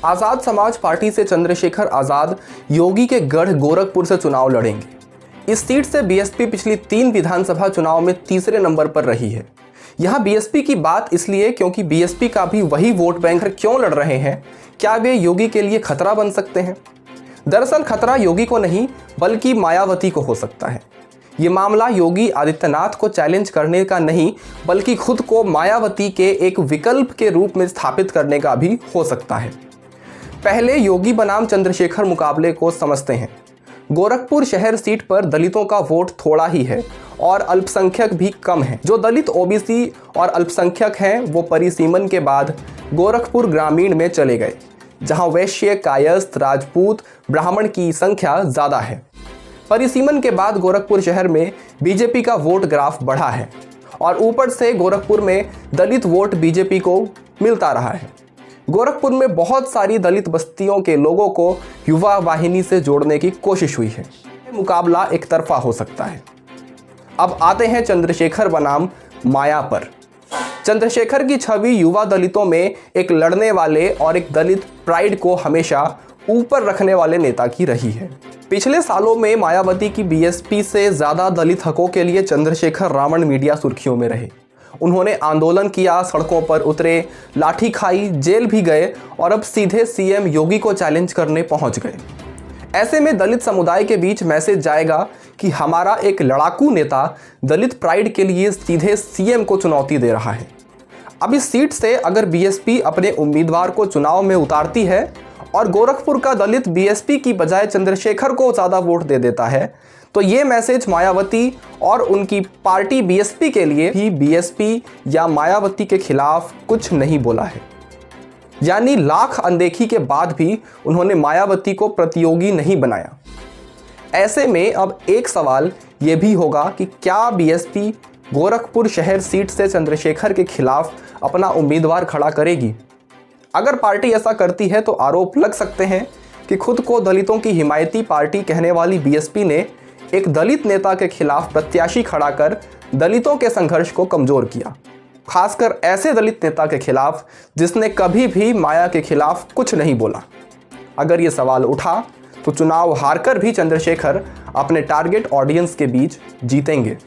आज़ाद समाज पार्टी से चंद्रशेखर आज़ाद योगी के गढ़ गोरखपुर से चुनाव लड़ेंगे। इस सीट से बीएसपी पिछली 3 विधानसभा चुनाव में तीसरे नंबर पर रही है। यहाँ बीएसपी की बात इसलिए क्योंकि बीएसपी का भी वही वोट बैंक क्यों लड़ रहे हैं, क्या वे योगी के लिए खतरा बन सकते हैं? दरअसल खतरा योगी को नहीं बल्कि मायावती को हो सकता है। ये मामला योगी आदित्यनाथ को चैलेंज करने का नहीं बल्कि खुद को मायावती के एक विकल्प के रूप में स्थापित करने का भी हो सकता है। पहले योगी बनाम चंद्रशेखर मुकाबले को समझते हैं। गोरखपुर शहर सीट पर दलितों का वोट थोड़ा ही है और अल्पसंख्यक भी कम है। जो दलित ओबीसी और अल्पसंख्यक हैं वो परिसीमन के बाद गोरखपुर ग्रामीण में चले गए, जहां वैश्य, कायस्थ, राजपूत, ब्राह्मण की संख्या ज़्यादा है। परिसीमन के बाद गोरखपुर शहर में बीजेपी का वोट ग्राफ बढ़ा है और ऊपर से गोरखपुर में दलित वोट बीजेपी को मिलता रहा है। गोरखपुर में बहुत सारी दलित बस्तियों के लोगों को युवा वाहिनी से जोड़ने की कोशिश हुई है। मुकाबला एक तरफा हो सकता है। अब आते हैं चंद्रशेखर बनाम माया पर। चंद्रशेखर की छवि युवा दलितों में एक लड़ने वाले और एक दलित प्राइड को हमेशा ऊपर रखने वाले नेता की रही है। पिछले सालों में मायावती की बीएसपी से ज़्यादा दलित हकों के लिए चंद्रशेखर रावण मीडिया सुर्खियों में रहे। उन्होंने आंदोलन किया, सड़कों पर उतरे, लाठी खाई, जेल भी गए और अब सीधे सीएम योगी को चैलेंज करने पहुंच गए। ऐसे में दलित समुदाय के बीच मैसेज जाएगा कि हमारा एक लड़ाकू नेता दलित प्राइड के लिए सीधे सीएम को चुनौती दे रहा है। अब इस सीट से अगर बीएसपी अपने उम्मीदवार को चुनाव में उतारती है और गोरखपुर का दलित बीएसपी की बजाय चंद्रशेखर को ज़्यादा वोट दे देता है, तो ये मैसेज मायावती और उनकी पार्टी बीएसपी के लिए भी बीएसपी या मायावती के खिलाफ कुछ नहीं बोला है। यानी लाख अनदेखी के बाद भी उन्होंने मायावती को प्रतियोगी नहीं बनाया। ऐसे में अब एक सवाल ये भी होगा कि क्या बीएसपी गोरखपुर शहर सीट से चंद्रशेखर के खिलाफ अपना उम्मीदवार खड़ा करेगी? अगर पार्टी ऐसा करती है तो आरोप लग सकते हैं कि खुद को दलितों की हिमायती पार्टी कहने वाली बीएसपी ने एक दलित नेता के खिलाफ प्रत्याशी खड़ा कर दलितों के संघर्ष को कमजोर किया, खासकर ऐसे दलित नेता के खिलाफ जिसने कभी भी माया के खिलाफ कुछ नहीं बोला। अगर ये सवाल उठा तो चुनाव हारकर भी चंद्रशेखर अपने टारगेट ऑडियंस के बीच जीतेंगे।